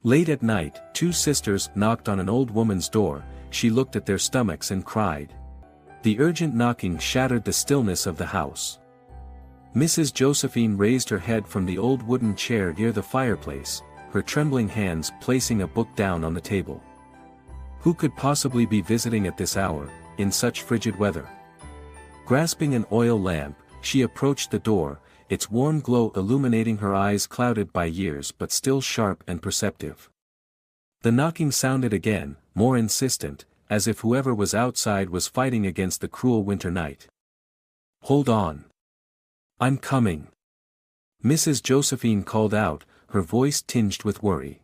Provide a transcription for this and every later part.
Late at night, two sisters knocked on an old woman's door. She looked at their stomachs and cried. The urgent knocking shattered the stillness of the house. Mrs. Josephine raised her head from the old wooden chair near the fireplace, her trembling hands placing a book down on the table. Who could possibly be visiting at this hour, in such frigid weather? Grasping an oil lamp, she approached the door, its warm glow illuminating her eyes clouded by years but still sharp and perceptive. The knocking sounded again, more insistent, as if whoever was outside was fighting against the cruel winter night. "Hold on. I'm coming," Mrs. Josephine called out, her voice tinged with worry.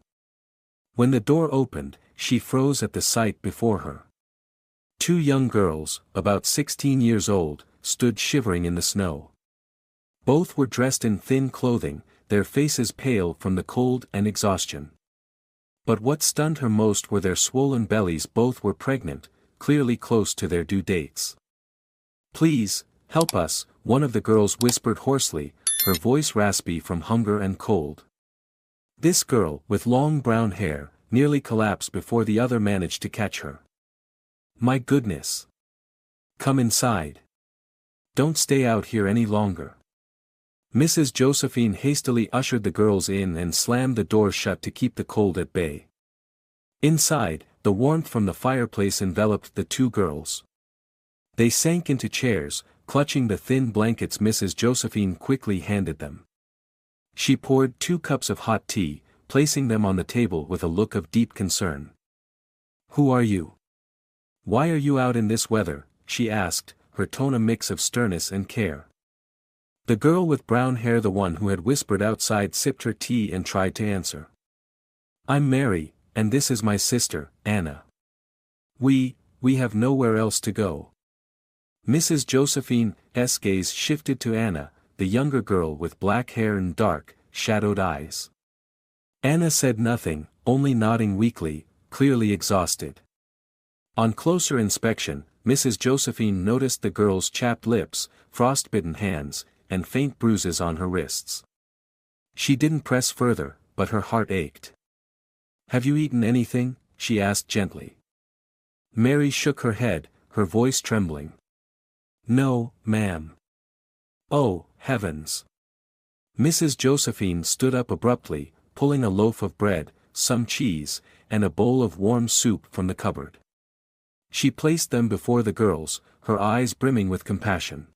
When the door opened, she froze at the sight before her. Two young girls, about 16 years old, stood shivering in the snow. Both were dressed in thin clothing, their faces pale from the cold and exhaustion. But what stunned her most were their swollen bellies. Both were pregnant, clearly close to their due dates. "Please, help us," one of the girls whispered hoarsely, her voice raspy from hunger and cold. This girl, with long brown hair, nearly collapsed before the other managed to catch her. "My goodness! Come inside. Don't stay out here any longer." Mrs. Josephine hastily ushered the girls in and slammed the door shut to keep the cold at bay. Inside, the warmth from the fireplace enveloped the two girls. They sank into chairs, clutching the thin blankets Mrs. Josephine quickly handed them. She poured 2 cups of hot tea, placing them on the table with a look of deep concern. "Who are you? Why are you out in this weather?" she asked, her tone a mix of sternness and care. The girl with brown hair, the one who had whispered outside, sipped her tea and tried to answer. "I'm Mary, and this is my sister, Anna. We have nowhere else to go." Mrs. Josephine's gaze shifted to Anna, the younger girl with black hair and dark, shadowed eyes. Anna said nothing, only nodding weakly, clearly exhausted. On closer inspection, Mrs. Josephine noticed the girl's chapped lips, frostbitten hands, and faint bruises on her wrists. She didn't press further, but her heart ached. "Have you eaten anything?" she asked gently. Mary shook her head, her voice trembling. "No, ma'am." "Oh, heavens!" Mrs. Josephine stood up abruptly, pulling a loaf of bread, some cheese, and a bowl of warm soup from the cupboard. She placed them before the girls, her eyes brimming with compassion.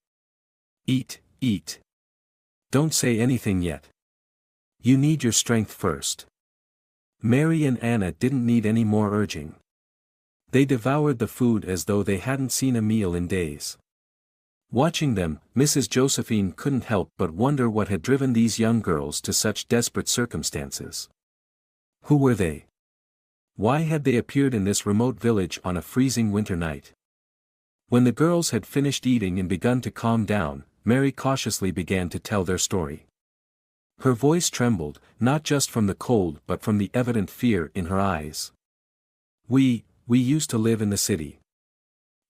"Eat, eat. Don't say anything yet. You need your strength first." Mary and Anna didn't need any more urging. They devoured the food as though they hadn't seen a meal in days. Watching them, Mrs. Josephine couldn't help but wonder what had driven these young girls to such desperate circumstances. Who were they? Why had they appeared in this remote village on a freezing winter night? When the girls had finished eating and begun to calm down, Mary cautiously began to tell their story. Her voice trembled, not just from the cold but from the evident fear in her eyes. We used to live in the city.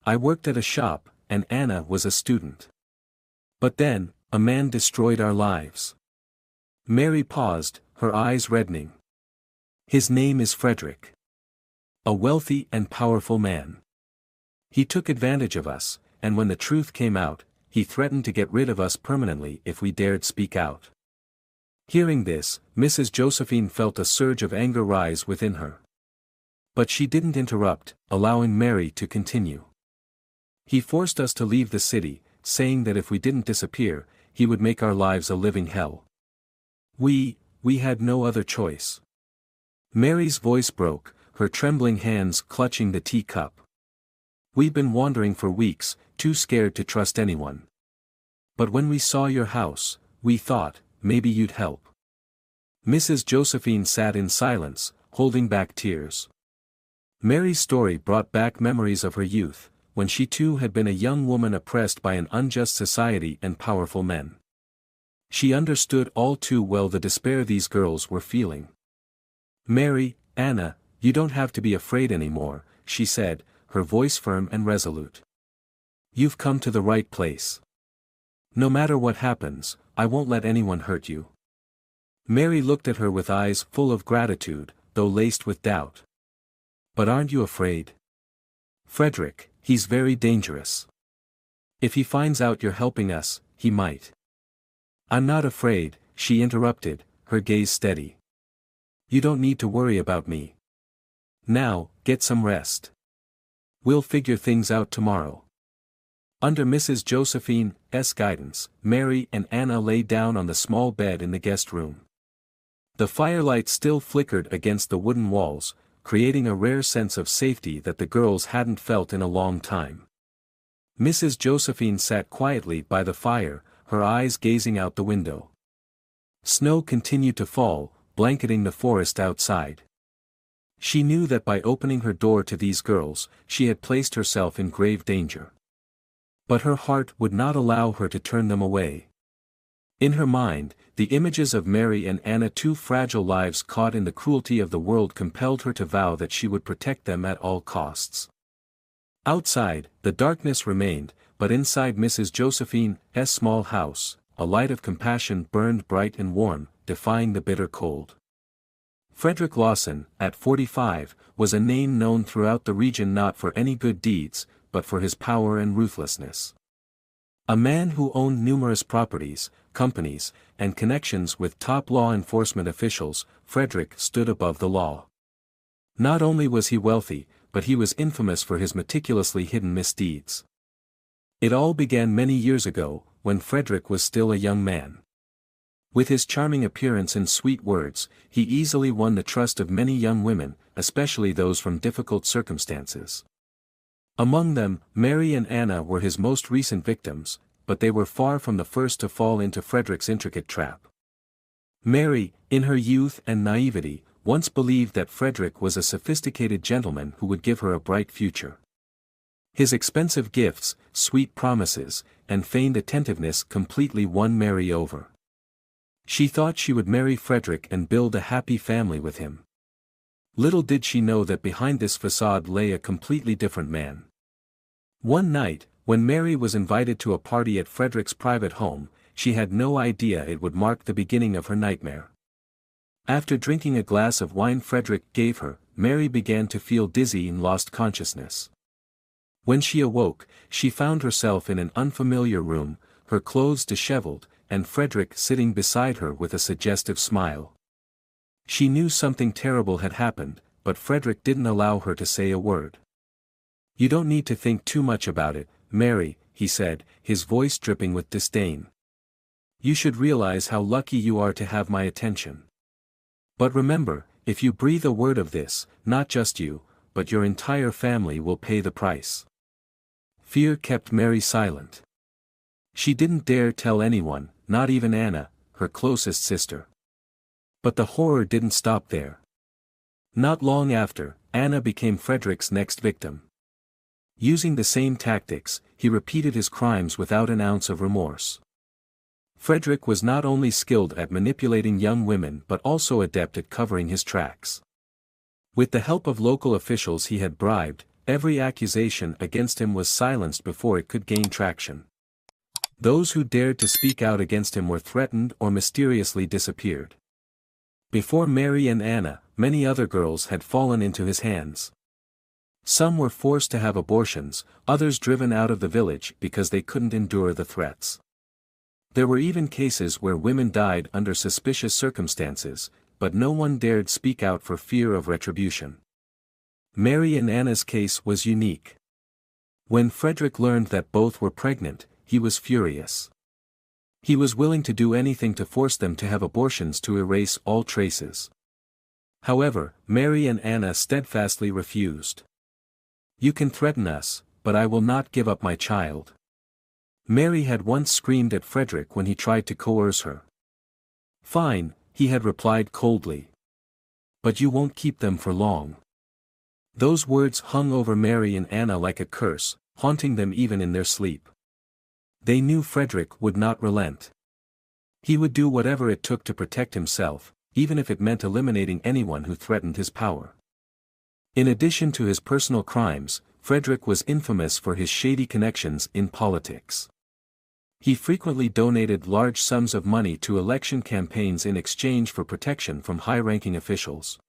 I worked at a shop, and Anna was a student. But then, a man destroyed our lives." Mary paused, her eyes reddening. "His name is Frederick. A wealthy and powerful man. He took advantage of us, and when the truth came out, he threatened to get rid of us permanently if we dared speak out." Hearing this, Mrs. Josephine felt a surge of anger rise within her. But she didn't interrupt, allowing Mary to continue. "He forced us to leave the city, saying that if we didn't disappear, he would make our lives a living hell. We had no other choice." Mary's voice broke, her trembling hands clutching the teacup. "We've been wandering for weeks, too scared to trust anyone. But when we saw your house, we thought, maybe you'd help." Mrs. Josephine sat in silence, holding back tears. Mary's story brought back memories of her youth, when she too had been a young woman oppressed by an unjust society and powerful men. She understood all too well the despair these girls were feeling. "Mary, Anna, you don't have to be afraid anymore," she said, her voice firm and resolute. "You've come to the right place. No matter what happens, I won't let anyone hurt you." Mary looked at her with eyes full of gratitude, though laced with doubt. "But aren't you afraid? Frederick, he's very dangerous. If he finds out you're helping us, he might." "I'm not afraid," she interrupted, her gaze steady. "You don't need to worry about me. Now, get some rest. We'll figure things out tomorrow." Under Mrs. Josephine's guidance, Mary and Anna lay down on the small bed in the guest room. The firelight still flickered against the wooden walls, creating a rare sense of safety that the girls hadn't felt in a long time. Mrs. Josephine sat quietly by the fire, her eyes gazing out the window. Snow continued to fall, blanketing the forest outside. She knew that by opening her door to these girls, she had placed herself in grave danger. But her heart would not allow her to turn them away. In her mind, the images of Mary and Anna, two fragile lives caught in the cruelty of the world, compelled her to vow that she would protect them at all costs. Outside, the darkness remained, but inside Mrs. Josephine's small house, a light of compassion burned bright and warm, defying the bitter cold. Frederick Lawson, at 45, was a name known throughout the region not for any good deeds, but for his power and ruthlessness. A man who owned numerous properties, companies, and connections with top law enforcement officials, Frederick stood above the law. Not only was he wealthy, but he was infamous for his meticulously hidden misdeeds. It all began many years ago, when Frederick was still a young man. With his charming appearance and sweet words, he easily won the trust of many young women, especially those from difficult circumstances. Among them, Mary and Anna were his most recent victims, but they were far from the first to fall into Frederick's intricate trap. Mary, in her youth and naivety, once believed that Frederick was a sophisticated gentleman who would give her a bright future. His expensive gifts, sweet promises, and feigned attentiveness completely won Mary over. She thought she would marry Frederick and build a happy family with him. Little did she know that behind this facade lay a completely different man. One night, when Mary was invited to a party at Frederick's private home, she had no idea it would mark the beginning of her nightmare. After drinking a glass of wine Frederick gave her, Mary began to feel dizzy and lost consciousness. When she awoke, she found herself in an unfamiliar room, her clothes disheveled, and Frederick sitting beside her with a suggestive smile. She knew something terrible had happened, but Frederick didn't allow her to say a word. "You don't need to think too much about it, Mary," he said, his voice dripping with disdain. "You should realize how lucky you are to have my attention. But remember, if you breathe a word of this, not just you, but your entire family will pay the price." Fear kept Mary silent. She didn't dare tell anyone, not even Anna, her closest sister. But the horror didn't stop there. Not long after, Anna became Frederick's next victim. Using the same tactics, he repeated his crimes without an ounce of remorse. Frederick was not only skilled at manipulating young women but also adept at covering his tracks. With the help of local officials he had bribed, every accusation against him was silenced before it could gain traction. Those who dared to speak out against him were threatened or mysteriously disappeared. Before Mary and Anna, many other girls had fallen into his hands. Some were forced to have abortions, others driven out of the village because they couldn't endure the threats. There were even cases where women died under suspicious circumstances, but no one dared speak out for fear of retribution. Mary and Anna's case was unique. When Frederick learned that both were pregnant, he was furious. He was willing to do anything to force them to have abortions to erase all traces. However, Mary and Anna steadfastly refused. "You can threaten us, but I will not give up my child." Mary had once screamed at Frederick when he tried to coerce her. "Fine," he had replied coldly. "But you won't keep them for long." Those words hung over Mary and Anna like a curse, haunting them even in their sleep. They knew Frederick would not relent. He would do whatever it took to protect himself, even if it meant eliminating anyone who threatened his power. In addition to his personal crimes, Frederick was infamous for his shady connections in politics. He frequently donated large sums of money to election campaigns in exchange for protection from high-ranking officials.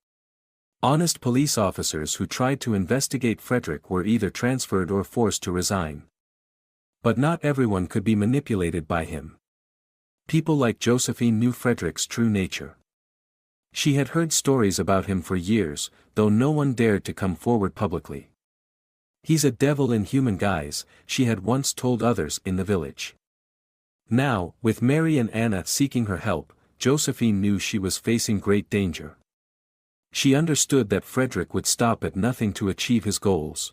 Honest police officers who tried to investigate Frederick were either transferred or forced to resign. But not everyone could be manipulated by him. People like Josephine knew Frederick's true nature. She had heard stories about him for years, though no one dared to come forward publicly. "He's a devil in human guise," she had once told others in the village. Now, with Mary and Anna seeking her help, Josephine knew she was facing great danger. She understood that Frederick would stop at nothing to achieve his goals.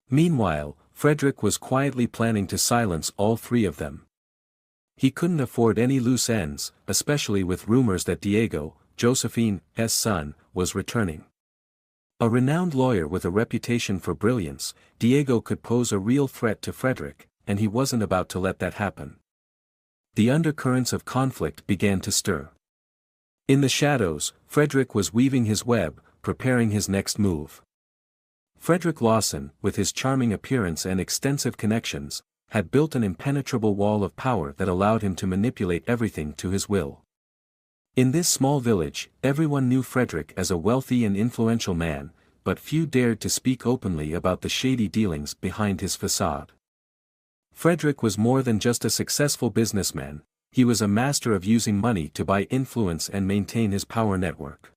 Meanwhile, Frederick was quietly planning to silence all three of them. He couldn't afford any loose ends, especially with rumors that Diego, Josephine's son, was returning. A renowned lawyer with a reputation for brilliance, Diego could pose a real threat to Frederick, and he wasn't about to let that happen. The undercurrents of conflict began to stir. In the shadows, Frederick was weaving his web, preparing his next move. Frederick Lawson, with his charming appearance and extensive connections, had built an impenetrable wall of power that allowed him to manipulate everything to his will. In this small village, everyone knew Frederick as a wealthy and influential man, but few dared to speak openly about the shady dealings behind his facade. Frederick was more than just a successful businessman, he was a master of using money to buy influence and maintain his power network.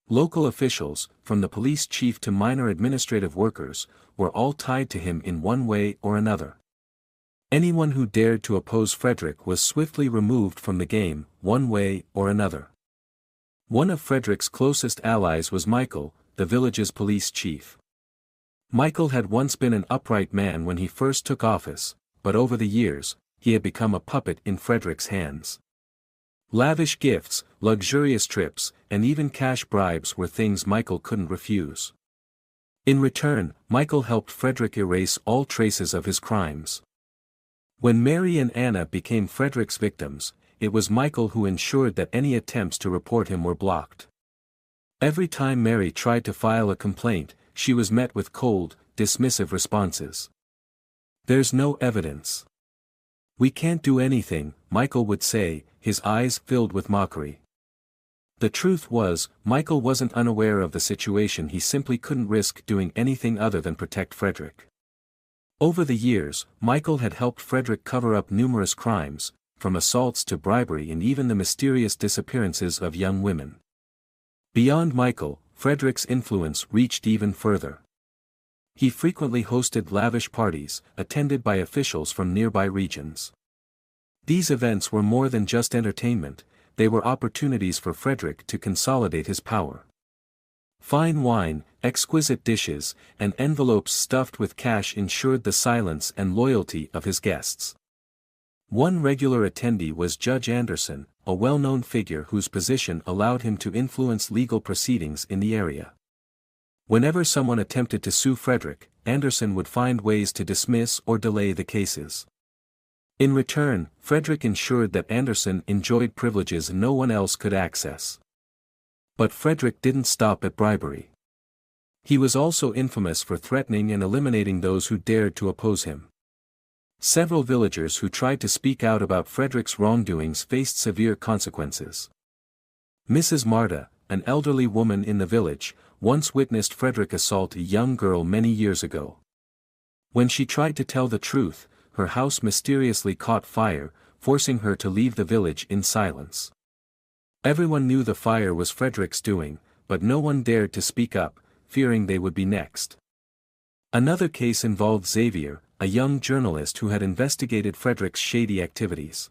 Local officials, from the police chief to minor administrative workers, were all tied to him in one way or another. Anyone who dared to oppose Frederick was swiftly removed from the game, one way or another. One of Frederick's closest allies was Michael, the village's police chief. Michael had once been an upright man when he first took office, but over the years, he had become a puppet in Frederick's hands. Lavish gifts, luxurious trips, and even cash bribes were things Michael couldn't refuse. In return, Michael helped Frederick erase all traces of his crimes. When Mary and Anna became Frederick's victims, it was Michael who ensured that any attempts to report him were blocked. Every time Mary tried to file a complaint, she was met with cold, dismissive responses. "There's no evidence. We can't do anything," Michael would say, his eyes filled with mockery. The truth was, Michael wasn't unaware of the situation, he simply couldn't risk doing anything other than protect Frederick. Over the years, Michael had helped Frederick cover up numerous crimes, from assaults to bribery and even the mysterious disappearances of young women. Beyond Michael, Frederick's influence reached even further. He frequently hosted lavish parties, attended by officials from nearby regions. These events were more than just entertainment, they were opportunities for Frederick to consolidate his power. Fine wine, exquisite dishes, and envelopes stuffed with cash ensured the silence and loyalty of his guests. One regular attendee was Judge Anderson, a well-known figure whose position allowed him to influence legal proceedings in the area. Whenever someone attempted to sue Frederick, Anderson would find ways to dismiss or delay the cases. In return, Frederick ensured that Anderson enjoyed privileges no one else could access. But Frederick didn't stop at bribery. He was also infamous for threatening and eliminating those who dared to oppose him. Several villagers who tried to speak out about Frederick's wrongdoings faced severe consequences. Mrs. Marta, an elderly woman in the village, once witnessed Frederick assault a young girl many years ago. When she tried to tell the truth, her house mysteriously caught fire, forcing her to leave the village in silence. Everyone knew the fire was Frederick's doing, but no one dared to speak up, fearing they would be next. Another case involved Xavier, a young journalist who had investigated Frederick's shady activities.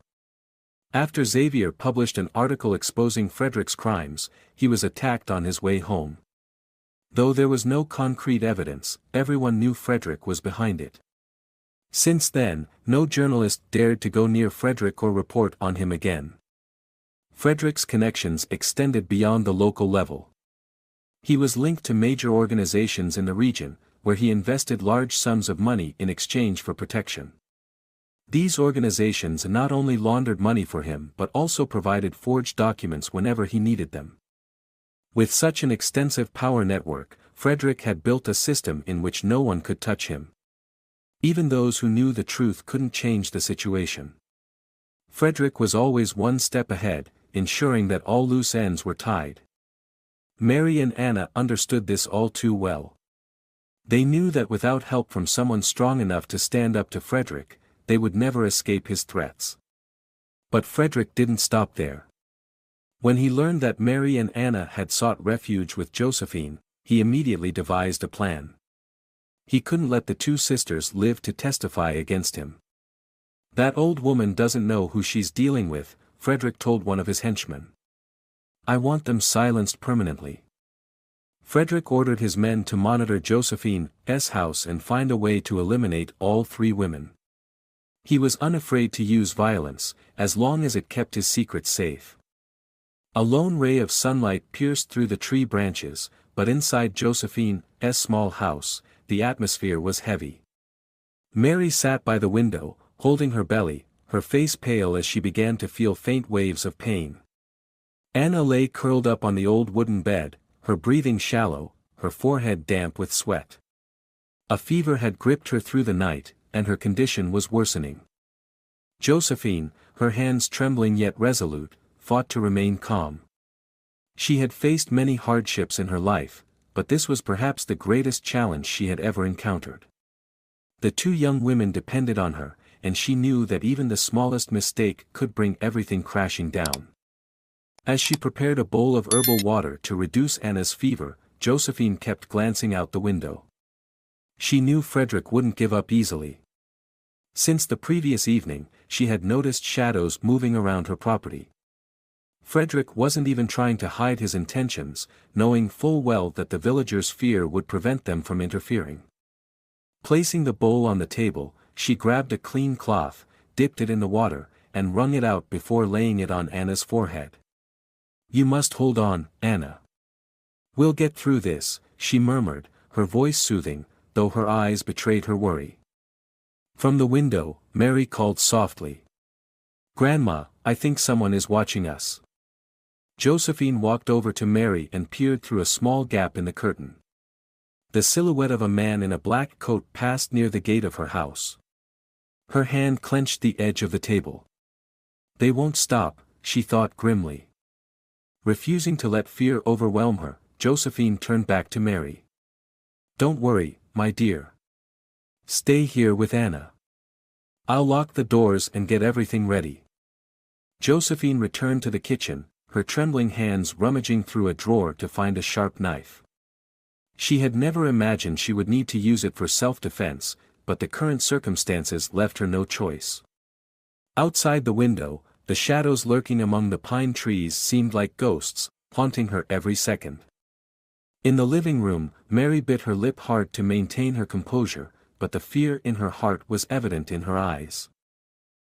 After Xavier published an article exposing Frederick's crimes, he was attacked on his way home. Though there was no concrete evidence, everyone knew Frederick was behind it. Since then, no journalist dared to go near Frederick or report on him again. Frederick's connections extended beyond the local level. He was linked to major organizations in the region, where he invested large sums of money in exchange for protection. These organizations not only laundered money for him but also provided forged documents whenever he needed them. With such an extensive power network, Frederick had built a system in which no one could touch him. Even those who knew the truth couldn't change the situation. Frederick was always one step ahead, ensuring that all loose ends were tied. Mary and Anna understood this all too well. They knew that without help from someone strong enough to stand up to Frederick, they would never escape his threats. But Frederick didn't stop there. When he learned that Mary and Anna had sought refuge with Josephine, he immediately devised a plan. He couldn't let the two sisters live to testify against him. "That old woman doesn't know who she's dealing with," Frederick told one of his henchmen. "I want them silenced permanently." Frederick ordered his men to monitor Josephine's house and find a way to eliminate all three women. He was unafraid to use violence, as long as it kept his secret safe. A lone ray of sunlight pierced through the tree branches, but inside Josephine's small house, the atmosphere was heavy. Mary sat by the window, holding her belly, her face pale as she began to feel faint waves of pain. Anna lay curled up on the old wooden bed, her breathing shallow, her forehead damp with sweat. A fever had gripped her through the night, and her condition was worsening. Josephine, her hands trembling yet resolute, fought to remain calm. She had faced many hardships in her life, but this was perhaps the greatest challenge she had ever encountered. The two young women depended on her, and she knew that even the smallest mistake could bring everything crashing down. As she prepared a bowl of herbal water to reduce Anna's fever, Josephine kept glancing out the window. She knew Frederick wouldn't give up easily. Since the previous evening, she had noticed shadows moving around her property. Frederick wasn't even trying to hide his intentions, knowing full well that the villagers' fear would prevent them from interfering. Placing the bowl on the table, she grabbed a clean cloth, dipped it in the water, and wrung it out before laying it on Anna's forehead. "You must hold on, Anna. We'll get through this," she murmured, her voice soothing, though her eyes betrayed her worry. From the window, Mary called softly. "Grandma, I think someone is watching us." Josephine walked over to Mary and peered through a small gap in the curtain. The silhouette of a man in a black coat passed near the gate of her house. Her hand clenched the edge of the table. "They won't stop," she thought grimly. Refusing to let fear overwhelm her, Josephine turned back to Mary. "Don't worry, my dear. Stay here with Anna. I'll lock the doors and get everything ready." Josephine returned to the kitchen, her trembling hands rummaging through a drawer to find a sharp knife. She had never imagined she would need to use it for self-defense, but the current circumstances left her no choice. Outside the window, the shadows lurking among the pine trees seemed like ghosts, haunting her every second. In the living room, Mary bit her lip hard to maintain her composure, but the fear in her heart was evident in her eyes.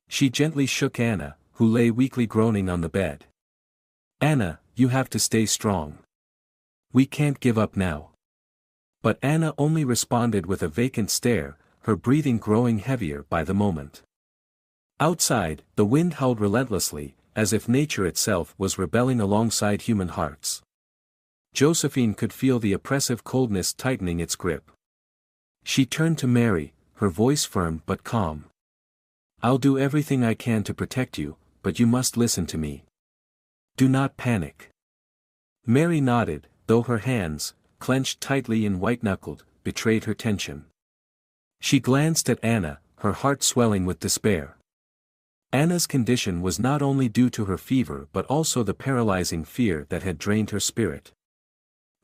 She gently shook Anna, who lay weakly groaning on the bed. "Anna, you have to stay strong. We can't give up now." But Anna only responded with a vacant stare, her breathing growing heavier by the moment. Outside, the wind howled relentlessly, as if nature itself was rebelling alongside human hearts. Josephine could feel the oppressive coldness tightening its grip. She turned to Mary, her voice firm but calm. "I'll do everything I can to protect you, but you must listen to me. Do not panic." Mary nodded, though her hands, clenched tightly and white-knuckled, betrayed her tension. She glanced at Anna, her heart swelling with despair. Anna's condition was not only due to her fever but also the paralyzing fear that had drained her spirit.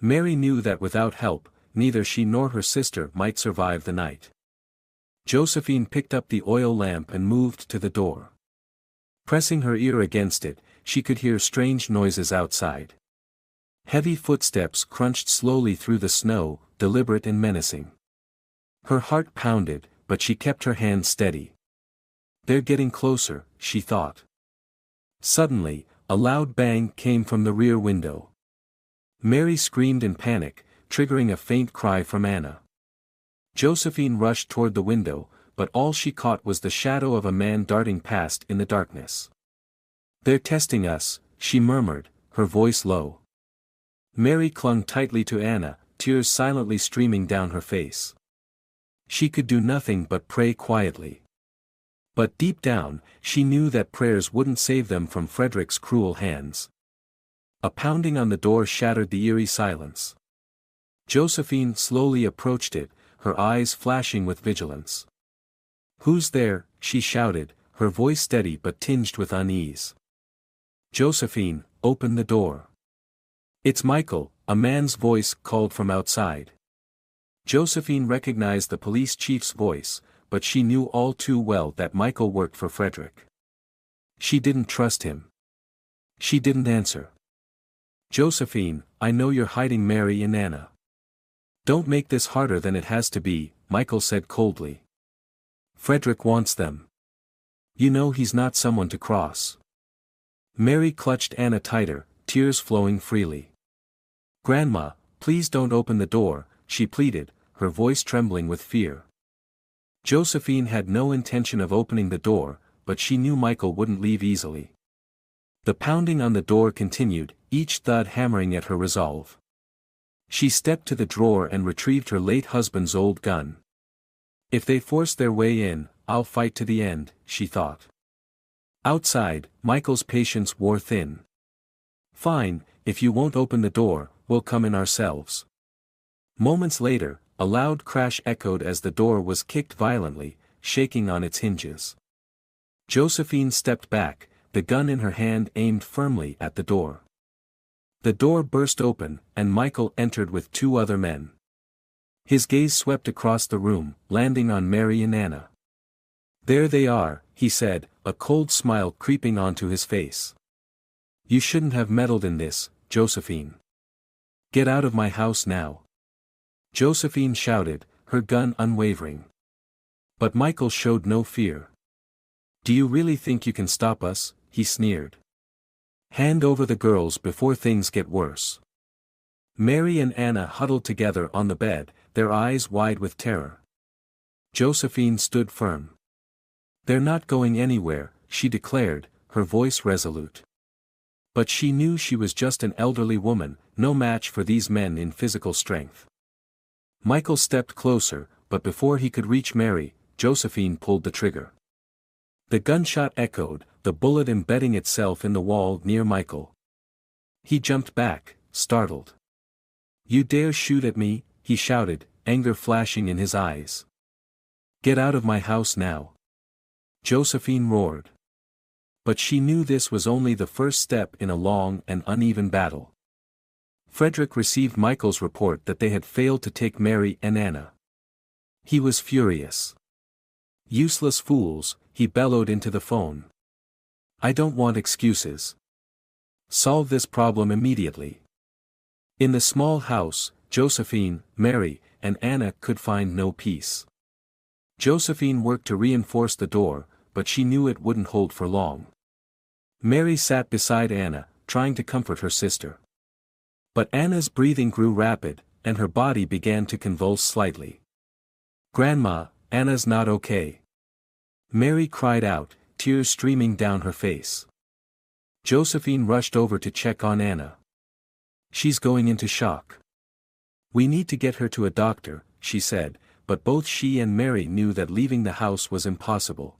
Mary knew that without help, neither she nor her sister might survive the night. Josephine picked up the oil lamp and moved to the door. Pressing her ear against it, she could hear strange noises outside. Heavy footsteps crunched slowly through the snow, deliberate and menacing. Her heart pounded, but she kept her hand steady. "They're getting closer," she thought. Suddenly, a loud bang came from the rear window. Mary screamed in panic, triggering a faint cry from Anna. Josephine rushed toward the window, but all she caught was the shadow of a man darting past in the darkness. "They're testing us," she murmured, her voice low. Mary clung tightly to Anna, tears silently streaming down her face. She could do nothing but pray quietly. But deep down, she knew that prayers wouldn't save them from Frederick's cruel hands. A pounding on the door shattered the eerie silence. Josephine slowly approached it, her eyes flashing with vigilance. "Who's there?" she shouted, her voice steady but tinged with unease. "Josephine, open the door." "It's Michael," a man's voice called from outside. Josephine recognized the police chief's voice, but she knew all too well that Michael worked for Frederick. She didn't trust him. She didn't answer. "Josephine, I know you're hiding Mary and Anna." "Don't make this harder than it has to be," Michael said coldly. "Frederick wants them. You know he's not someone to cross." Mary clutched Anna tighter, tears flowing freely. "Grandma, please don't open the door," she pleaded, her voice trembling with fear. Josephine had no intention of opening the door, but she knew Michael wouldn't leave easily. The pounding on the door continued, each thud hammering at her resolve. She stepped to the drawer and retrieved her late husband's old gun. "If they force their way in, I'll fight to the end," she thought. Outside, Michael's patience wore thin. "Fine, if you won't open the door, we'll come in ourselves." Moments later, a loud crash echoed as the door was kicked violently, shaking on its hinges. Josephine stepped back, the gun in her hand aimed firmly at the door. The door burst open, and Michael entered with two other men. His gaze swept across the room, landing on Mary and Anna. "There they are," he said, a cold smile creeping onto his face. "You shouldn't have meddled in this, Josephine. Get out of my house now." Josephine shouted, her gun unwavering. But Michael showed no fear. "Do you really think you can stop us?" he sneered. "Hand over the girls before things get worse." Mary and Anna huddled together on the bed, their eyes wide with terror. Josephine stood firm. "They're not going anywhere," she declared, her voice resolute. But she knew she was just an elderly woman, no match for these men in physical strength. Michael stepped closer, but before he could reach Mary, Josephine pulled the trigger. The gunshot echoed, the bullet embedding itself in the wall near Michael. He jumped back, startled. "You dare shoot at me?" he shouted, anger flashing in his eyes. "Get out of my house now!" Josephine roared. But she knew this was only the first step in a long and uneven battle. Frederick received Michael's report that they had failed to take Mary and Anna. He was furious. "Useless fools," he bellowed into the phone. "I don't want excuses. Solve this problem immediately." In the small house, Josephine, Mary, and Anna could find no peace. Josephine worked to reinforce the door, but she knew it wouldn't hold for long. Mary sat beside Anna, trying to comfort her sister. But Anna's breathing grew rapid, and her body began to convulse slightly. "Grandma, Anna's not okay." Mary cried out, tears streaming down her face. Josephine rushed over to check on Anna. "She's going into shock. We need to get her to a doctor," she said, but both she and Mary knew that leaving the house was impossible.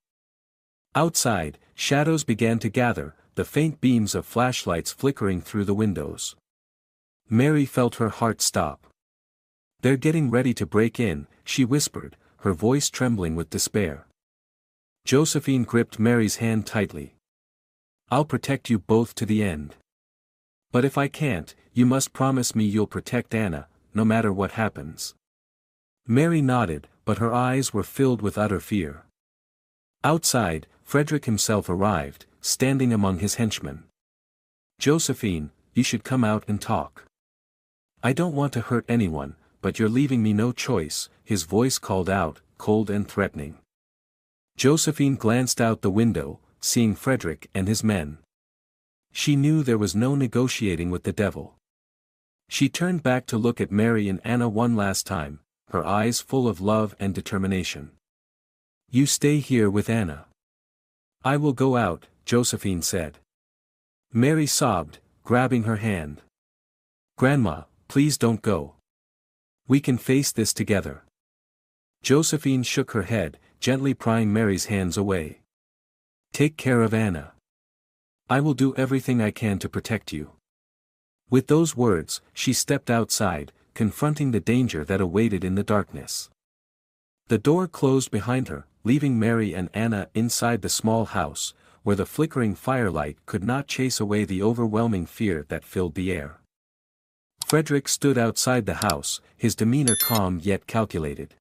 Outside, shadows began to gather, the faint beams of flashlights flickering through the windows. Mary felt her heart stop. "They're getting ready to break in," she whispered, her voice trembling with despair. Josephine gripped Mary's hand tightly. "I'll protect you both to the end. But if I can't, you must promise me you'll protect Anna, no matter what happens." Mary nodded, but her eyes were filled with utter fear. Outside, Frederick himself arrived, standing among his henchmen. "Josephine, you should come out and talk. I don't want to hurt anyone, but you're leaving me no choice," his voice called out, cold and threatening. Josephine glanced out the window, seeing Frederick and his men. She knew there was no negotiating with the devil. She turned back to look at Mary and Anna one last time, her eyes full of love and determination. "You stay here with Anna." "I will go out," Josephine said. Mary sobbed, grabbing her hand. "Grandma, please don't go. We can face this together." Josephine shook her head, gently prying Mary's hands away. "Take care of Anna. I will do everything I can to protect you." With those words, she stepped outside, confronting the danger that awaited in the darkness. The door closed behind her, leaving Mary and Anna inside the small house, where the flickering firelight could not chase away the overwhelming fear that filled the air. Frederick stood outside the house, his demeanor calm yet calculated.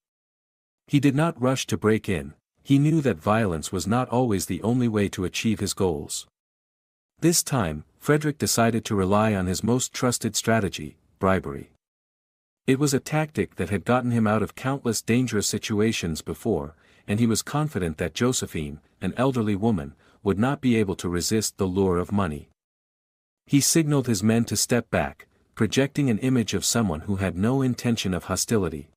He did not rush to break in. He knew that violence was not always the only way to achieve his goals. This time, Frederick decided to rely on his most trusted strategy, bribery. It was a tactic that had gotten him out of countless dangerous situations before, and he was confident that Josephine, an elderly woman, would not be able to resist the lure of money. He signaled his men to step back, projecting an image of someone who had no intention of hostility.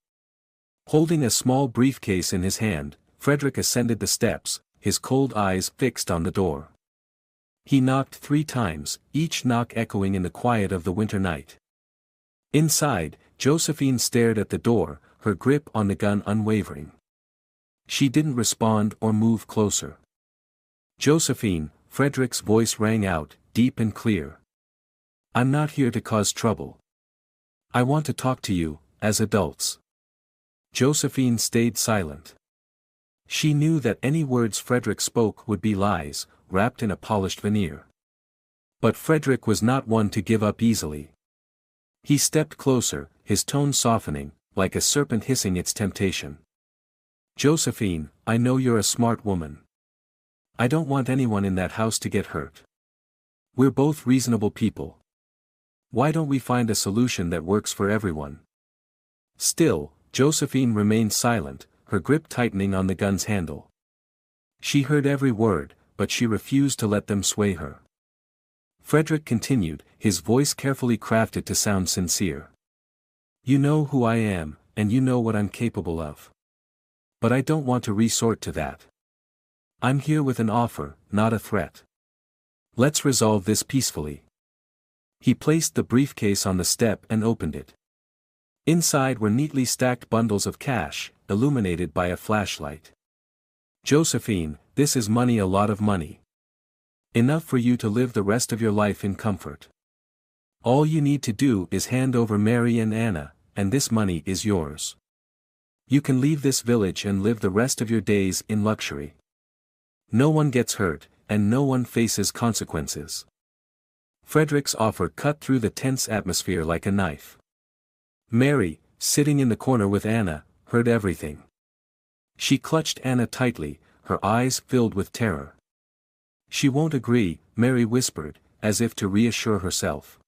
Holding a small briefcase in his hand, Frederick ascended the steps, his cold eyes fixed on the door. He knocked 3 times, each knock echoing in the quiet of the winter night. Inside, Josephine stared at the door, her grip on the gun unwavering. She didn't respond or move closer. "Josephine," Frederick's voice rang out, deep and clear. "I'm not here to cause trouble. I want to talk to you, as adults." Josephine stayed silent. She knew that any words Frederick spoke would be lies, wrapped in a polished veneer. But Frederick was not one to give up easily. He stepped closer, his tone softening, like a serpent hissing its temptation. "Josephine, I know you're a smart woman. I don't want anyone in that house to get hurt. We're both reasonable people. Why don't we find a solution that works for everyone?" Still, Josephine remained silent, her grip tightening on the gun's handle. She heard every word, but she refused to let them sway her. Frederick continued, his voice carefully crafted to sound sincere. "You know who I am, and you know what I'm capable of. But I don't want to resort to that. I'm here with an offer, not a threat. Let's resolve this peacefully." He placed the briefcase on the step and opened it. Inside were neatly stacked bundles of cash, illuminated by a flashlight. "Josephine, this is money, a lot of money. Enough for you to live the rest of your life in comfort. All you need to do is hand over Mary and Anna, and this money is yours. You can leave this village and live the rest of your days in luxury. No one gets hurt, and no one faces consequences." Frederick's offer cut through the tense atmosphere like a knife. Mary, sitting in the corner with Anna, heard everything. She clutched Anna tightly, her eyes filled with terror. "She won't agree," Mary whispered, as if to reassure herself.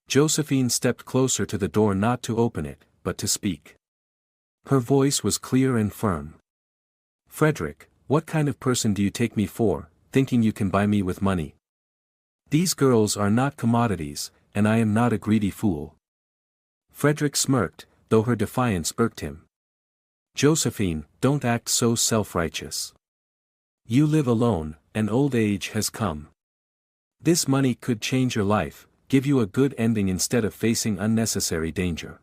Josephine stepped closer to the door, not to open it, but to speak. Her voice was clear and firm. "Frederick, what kind of person do you take me for, thinking you can buy me with money? These girls are not commodities, and I am not a greedy fool." Frederick smirked, though her defiance irked him. "Josephine, don't act so self-righteous. You live alone, and old age has come. This money could change your life, give you a good ending instead of facing unnecessary danger.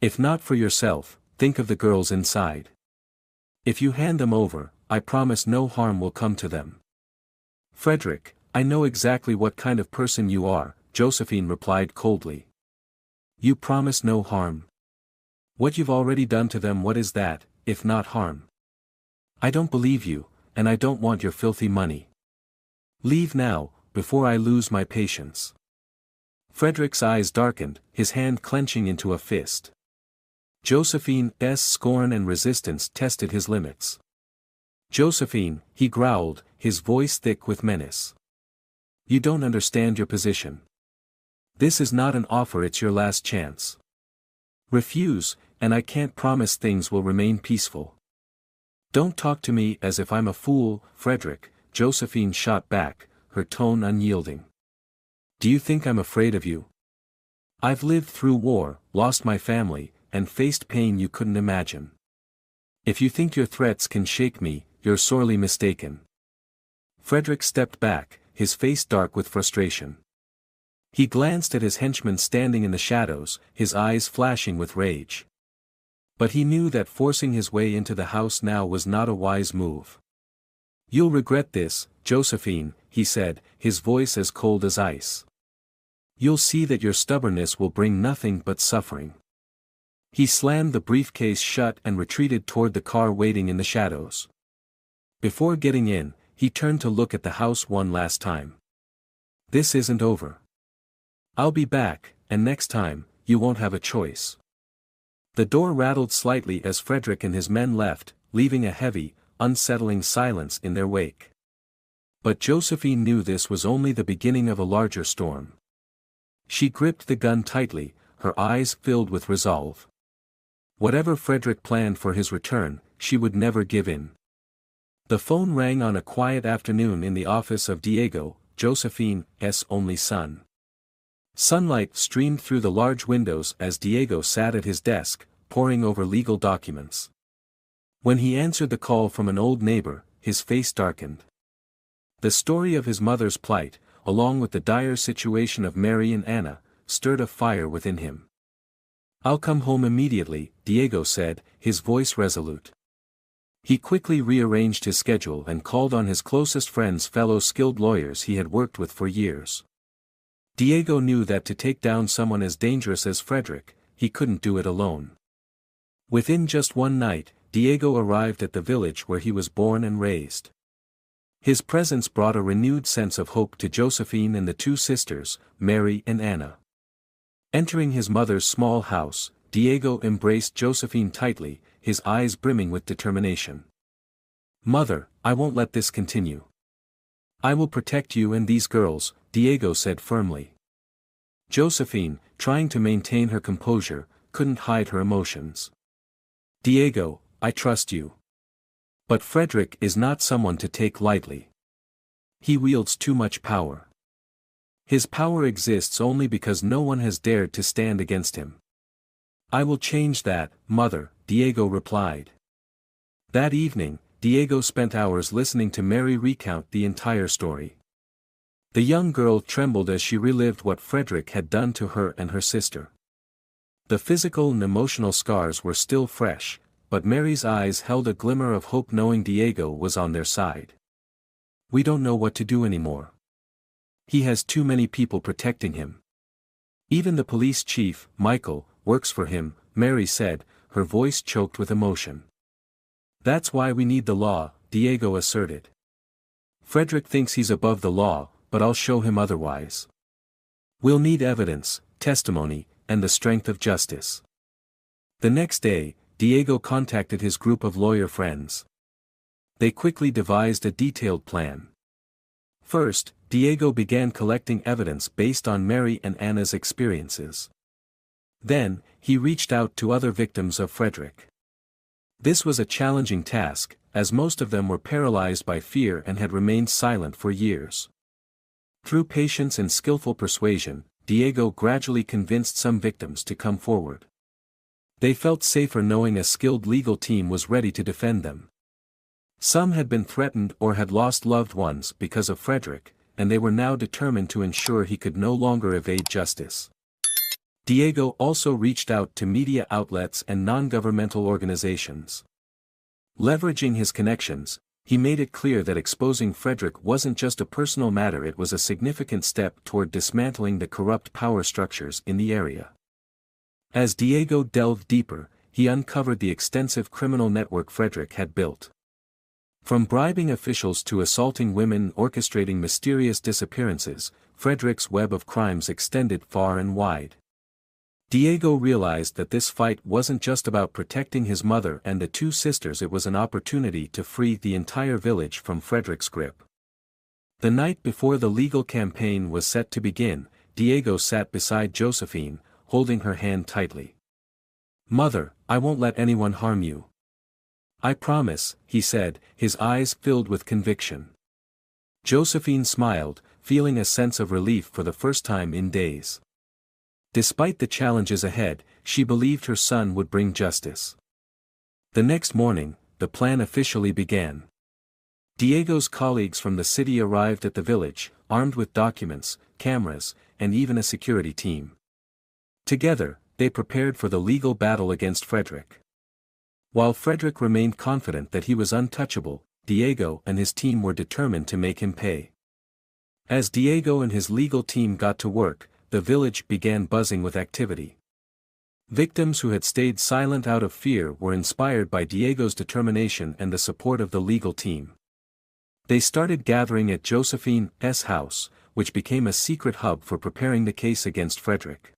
If not for yourself, think of the girls inside. If you hand them over, I promise no harm will come to them." "Frederick, I know exactly what kind of person you are," Josephine replied coldly. "You promise no harm? What you've already done to them, what is that, if not harm? I don't believe you, and I don't want your filthy money. Leave now, before I lose my patience." Frederick's eyes darkened, his hand clenching into a fist. Josephine's scorn and resistance tested his limits. "Josephine," he growled, his voice thick with menace. "You don't understand your position. This is not an offer, it's your last chance. Refuse, and I can't promise things will remain peaceful." "Don't talk to me as if I'm a fool, Frederick," Josephine shot back, her tone unyielding. "Do you think I'm afraid of you? I've lived through war, lost my family, and faced pain you couldn't imagine. If you think your threats can shake me, you're sorely mistaken." Frederick stepped back, his face dark with frustration. He glanced at his henchman standing in the shadows, his eyes flashing with rage. But he knew that forcing his way into the house now was not a wise move. "You'll regret this, Josephine," he said, his voice as cold as ice. You'll see that your stubbornness will bring nothing but suffering. He slammed the briefcase shut and retreated toward the car waiting in the shadows. Before getting in, he turned to look at the house one last time. This isn't over. I'll be back, and next time, you won't have a choice. The door rattled slightly as Frederick and his men left, leaving a heavy, unsettling silence in their wake. But Josephine knew this was only the beginning of a larger storm. She gripped the gun tightly, her eyes filled with resolve. Whatever Frederick planned for his return, she would never give in. The phone rang on a quiet afternoon in the office of Diego, Josephine's only son. Sunlight streamed through the large windows as Diego sat at his desk, poring over legal documents. When he answered the call from an old neighbor, his face darkened. The story of his mother's plight, along with the dire situation of Mary and Anna, stirred a fire within him. "I'll come home immediately," Diego said, his voice resolute. He quickly rearranged his schedule and called on his closest friends, fellow skilled lawyers he had worked with for years. Diego knew that to take down someone as dangerous as Frederick, he couldn't do it alone. Within just one night, Diego arrived at the village where he was born and raised. His presence brought a renewed sense of hope to Josephine and the two sisters, Mary and Anna. Entering his mother's small house, Diego embraced Josephine tightly, his eyes brimming with determination. "Mother, I won't let this continue. I will protect you and these girls," Diego said firmly. Josephine, trying to maintain her composure, couldn't hide her emotions. "Diego, I trust you. But Frederick is not someone to take lightly. He wields too much power. His power exists only because no one has dared to stand against him." "I will change that, Mother," Diego replied. That evening, Diego spent hours listening to Mary recount the entire story. The young girl trembled as she relived what Frederick had done to her and her sister. The physical and emotional scars were still fresh, but Mary's eyes held a glimmer of hope knowing Diego was on their side. "We don't know what to do anymore. He has too many people protecting him. Even the police chief, Michael, works for him," Mary said, her voice choked with emotion. "That's why we need the law," Diego asserted. "Frederick thinks he's above the law, but I'll show him otherwise. We'll need evidence, testimony, and the strength of justice." The next day, Diego contacted his group of lawyer friends. They quickly devised a detailed plan. First, Diego began collecting evidence based on Mary and Anna's experiences. Then, he reached out to other victims of Frederick. This was a challenging task, as most of them were paralyzed by fear and had remained silent for years. Through patience and skillful persuasion, Diego gradually convinced some victims to come forward. They felt safer knowing a skilled legal team was ready to defend them. Some had been threatened or had lost loved ones because of Frederick, and they were now determined to ensure he could no longer evade justice. Diego also reached out to media outlets and non-governmental organizations. Leveraging his connections, he made it clear that exposing Frederick wasn't just a personal matter, it was a significant step toward dismantling the corrupt power structures in the area. As Diego delved deeper, he uncovered the extensive criminal network Frederick had built. From bribing officials to assaulting women and orchestrating mysterious disappearances, Frederick's web of crimes extended far and wide. Diego realized that this fight wasn't just about protecting his mother and the two sisters, it was an opportunity to free the entire village from Frederick's grip. The night before the legal campaign was set to begin, Diego sat beside Josephine, holding her hand tightly. "Mother, I won't let anyone harm you. I promise," he said, his eyes filled with conviction. Josephine smiled, feeling a sense of relief for the first time in days. Despite the challenges ahead, she believed her son would bring justice. The next morning, the plan officially began. Diego's colleagues from the city arrived at the village, armed with documents, cameras, and even a security team. Together, they prepared for the legal battle against Frederick. While Frederick remained confident that he was untouchable, Diego and his team were determined to make him pay. As Diego and his legal team got to work, the village began buzzing with activity. Victims who had stayed silent out of fear were inspired by Diego's determination and the support of the legal team. They started gathering at Josephine's house, which became a secret hub for preparing the case against Frederick.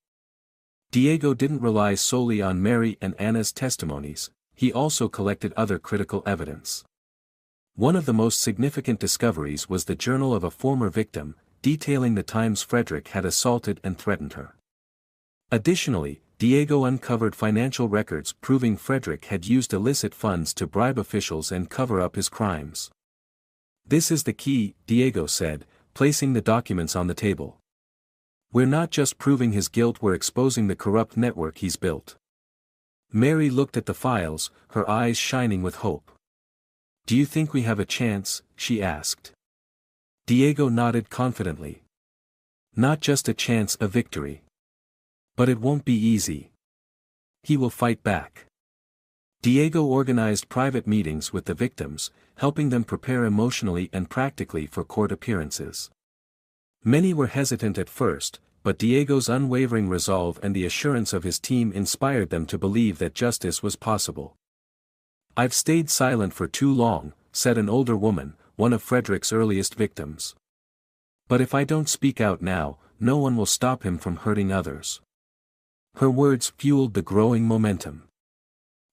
Diego didn't rely solely on Mary and Anna's testimonies, he also collected other critical evidence. One of the most significant discoveries was the journal of a former victim, detailing the times Frederick had assaulted and threatened her. Additionally, Diego uncovered financial records proving Frederick had used illicit funds to bribe officials and cover up his crimes. "This is the key," Diego said, placing the documents on the table. "We're not just proving his guilt, we're exposing the corrupt network he's built." Mary looked at the files, her eyes shining with hope. "Do you think we have a chance?" she asked. Diego nodded confidently. "Not just a chance, a victory. But it won't be easy. He will fight back." Diego organized private meetings with the victims, helping them prepare emotionally and practically for court appearances. Many were hesitant at first, but Diego's unwavering resolve and the assurance of his team inspired them to believe that justice was possible. "I've stayed silent for too long," said an older woman, one of Frederick's earliest victims. "But if I don't speak out now, no one will stop him from hurting others." Her words fueled the growing momentum.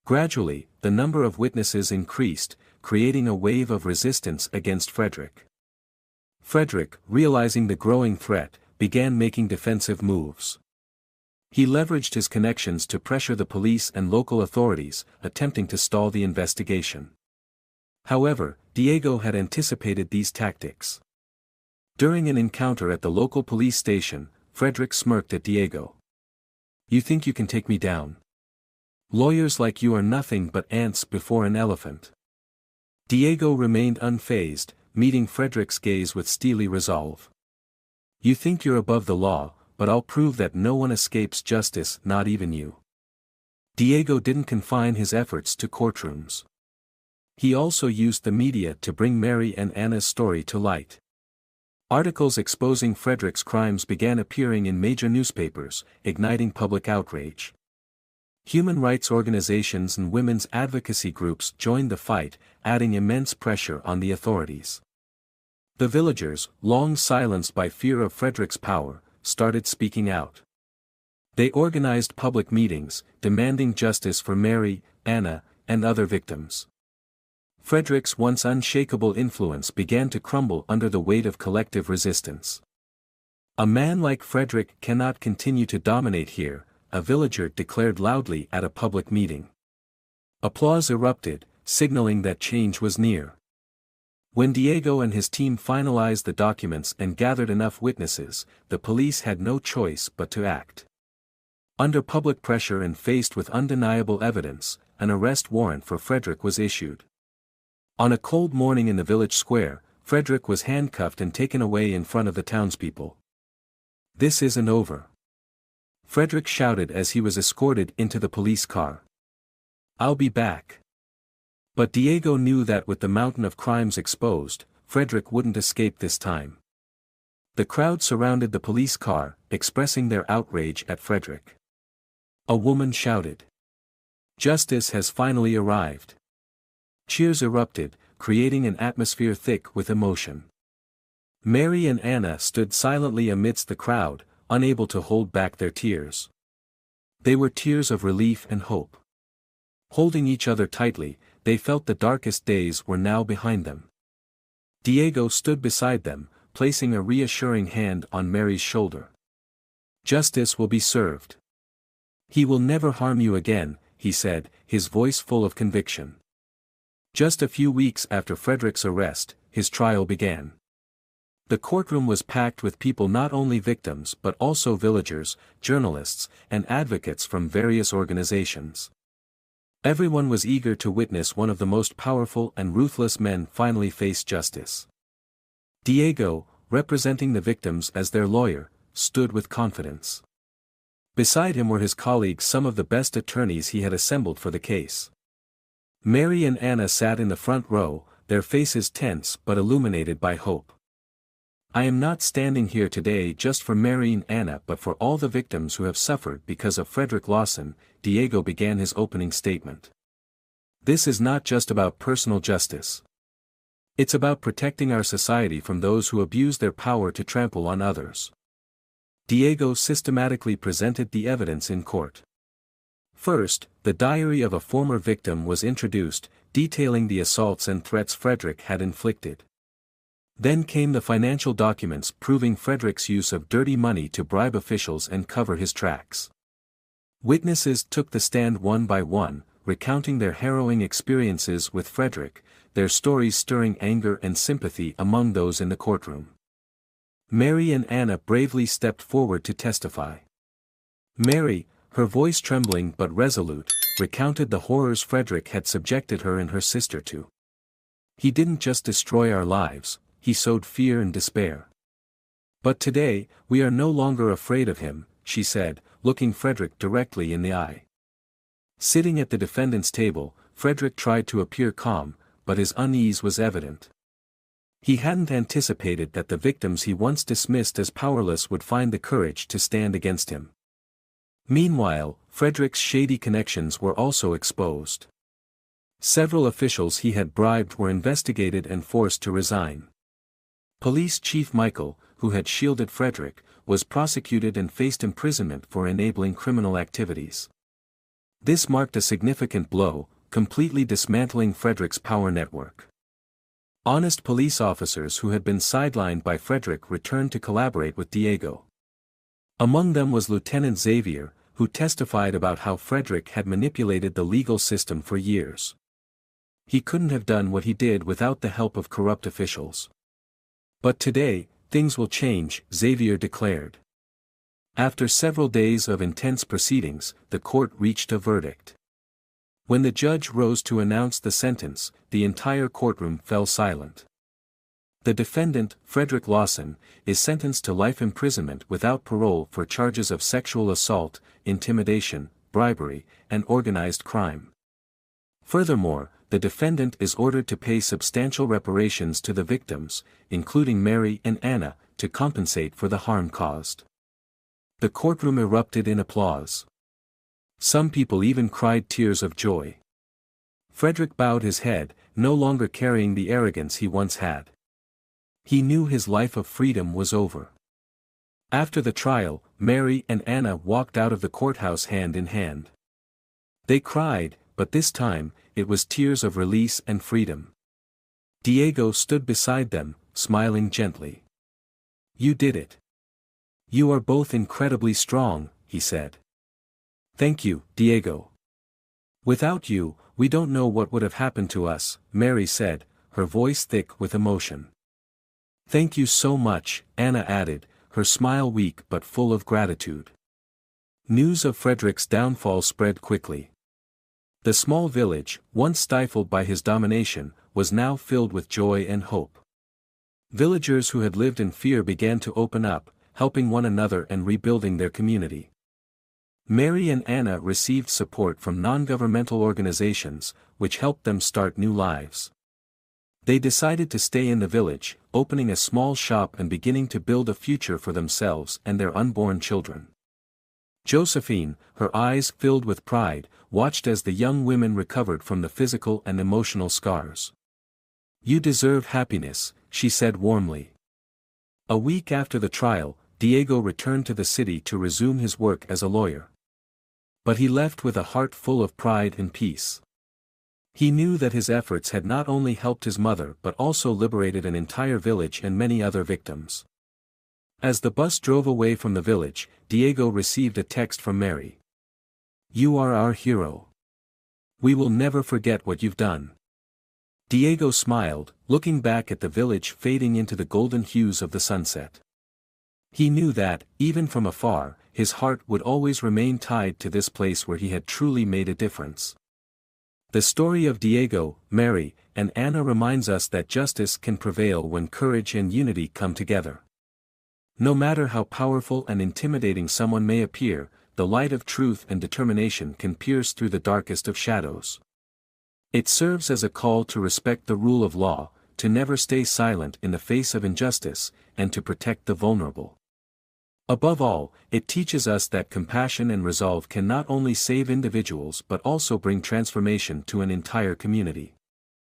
Gradually, the number of witnesses increased, creating a wave of resistance against Frederick. Frederick, realizing the growing threat, began making defensive moves. He leveraged his connections to pressure the police and local authorities, attempting to stall the investigation. However, Diego had anticipated these tactics. During an encounter at the local police station, Frederick smirked at Diego. "You think you can take me down? Lawyers like you are nothing but ants before an elephant." Diego remained unfazed, meeting Frederick's gaze with steely resolve. "You think you're above the law, but I'll prove that no one escapes justice, not even you." Diego didn't confine his efforts to courtrooms. He also used the media to bring Mary and Anna's story to light. Articles exposing Frederick's crimes began appearing in major newspapers, igniting public outrage. Human rights organizations and women's advocacy groups joined the fight, adding immense pressure on the authorities. The villagers, long silenced by fear of Frederick's power, started speaking out. They organized public meetings, demanding justice for Mary, Anna, and other victims. Frederick's once unshakable influence began to crumble under the weight of collective resistance. "A man like Frederick cannot continue to dominate here," a villager declared loudly at a public meeting. Applause erupted, signaling that change was near. When Diego and his team finalized the documents and gathered enough witnesses, the police had no choice but to act. Under public pressure and faced with undeniable evidence, an arrest warrant for Frederick was issued. On a cold morning in the village square, Frederick was handcuffed and taken away in front of the townspeople. "This isn't over," Frederick shouted as he was escorted into the police car. "I'll be back." But Diego knew that with the mountain of crimes exposed, Frederick wouldn't escape this time. The crowd surrounded the police car, expressing their outrage at Frederick. A woman shouted, "Justice has finally arrived." Cheers erupted, creating an atmosphere thick with emotion. Mary and Anna stood silently amidst the crowd, unable to hold back their tears. They were tears of relief and hope. Holding each other tightly, they felt the darkest days were now behind them. Diego stood beside them, placing a reassuring hand on Mary's shoulder. "Justice will be served. He will never harm you again," he said, his voice full of conviction. Just a few weeks after Frederick's arrest, his trial began. The courtroom was packed with people, not only victims but also villagers, journalists, and advocates from various organizations. Everyone was eager to witness one of the most powerful and ruthless men finally face justice. Diego, representing the victims as their lawyer, stood with confidence. Beside him were his colleagues, some of the best attorneys he had assembled for the case. Mary and Anna sat in the front row, their faces tense but illuminated by hope. I am not standing here today just for Mary and Anna but for all the victims who have suffered because of Frederick Lawson. Diego began his opening statement. This is not just about personal justice. It's about protecting our society from those who abuse their power to trample on others. Diego systematically presented the evidence in court. First, the diary of a former victim was introduced, detailing the assaults and threats Frederick had inflicted. Then came the financial documents proving Frederick's use of dirty money to bribe officials and cover his tracks. Witnesses took the stand one by one, recounting their harrowing experiences with Frederick, their stories stirring anger and sympathy among those in the courtroom. Mary and Anna bravely stepped forward to testify. Mary, her voice trembling but resolute, recounted the horrors Frederick had subjected her and her sister to. He didn't just destroy our lives, he sowed fear and despair. But today, we are no longer afraid of him, she said, looking Frederick directly in the eye. Sitting at the defendant's table, Frederick tried to appear calm, but his unease was evident. He hadn't anticipated that the victims he once dismissed as powerless would find the courage to stand against him. Meanwhile, Frederick's shady connections were also exposed. Several officials he had bribed were investigated and forced to resign. Police Chief Michael, who had shielded Frederick, was prosecuted and faced imprisonment for enabling criminal activities. This marked a significant blow, completely dismantling Frederick's power network. Honest police officers who had been sidelined by Frederick returned to collaborate with Diego. Among them was Lieutenant Xavier, who testified about how Frederick had manipulated the legal system for years. He couldn't have done what he did without the help of corrupt officials. But today, things will change, Xavier declared. After several days of intense proceedings, the court reached a verdict. When the judge rose to announce the sentence, the entire courtroom fell silent. The defendant, Frederick Lawson, is sentenced to life imprisonment without parole for charges of sexual assault, intimidation, bribery, and organized crime. Furthermore, the defendant is ordered to pay substantial reparations to the victims, including Mary and Anna, to compensate for the harm caused. The courtroom erupted in applause. Some people even cried tears of joy. Frederick bowed his head, no longer carrying the arrogance he once had. He knew his life of freedom was over. After the trial, Mary and Anna walked out of the courthouse hand in hand. They cried, but this time, it was tears of release and freedom. Diego stood beside them, smiling gently. "You did it. You are both incredibly strong," he said. "Thank you, Diego. Without you, we don't know what would have happened to us," Mary said, her voice thick with emotion. "Thank you so much," Anna added, her smile weak but full of gratitude. News of Frederick's downfall spread quickly. The small village, once stifled by his domination, was now filled with joy and hope. Villagers who had lived in fear began to open up, helping one another and rebuilding their community. Mary and Anna received support from non-governmental organizations, which helped them start new lives. They decided to stay in the village, opening a small shop and beginning to build a future for themselves and their unborn children. Josephine, her eyes filled with pride, watched as the young women recovered from the physical and emotional scars. "You deserve happiness," she said warmly. A week after the trial, Diego returned to the city to resume his work as a lawyer. But he left with a heart full of pride and peace. He knew that his efforts had not only helped his mother but also liberated an entire village and many other victims. As the bus drove away from the village, Diego received a text from Mary. "You are our hero. We will never forget what you've done." Diego smiled, looking back at the village fading into the golden hues of the sunset. He knew that, even from afar, his heart would always remain tied to this place where he had truly made a difference. The story of Diego, Mary, and Anna reminds us that justice can prevail when courage and unity come together. No matter how powerful and intimidating someone may appear, the light of truth and determination can pierce through the darkest of shadows. It serves as a call to respect the rule of law, to never stay silent in the face of injustice, and to protect the vulnerable. Above all, it teaches us that compassion and resolve can not only save individuals but also bring transformation to an entire community.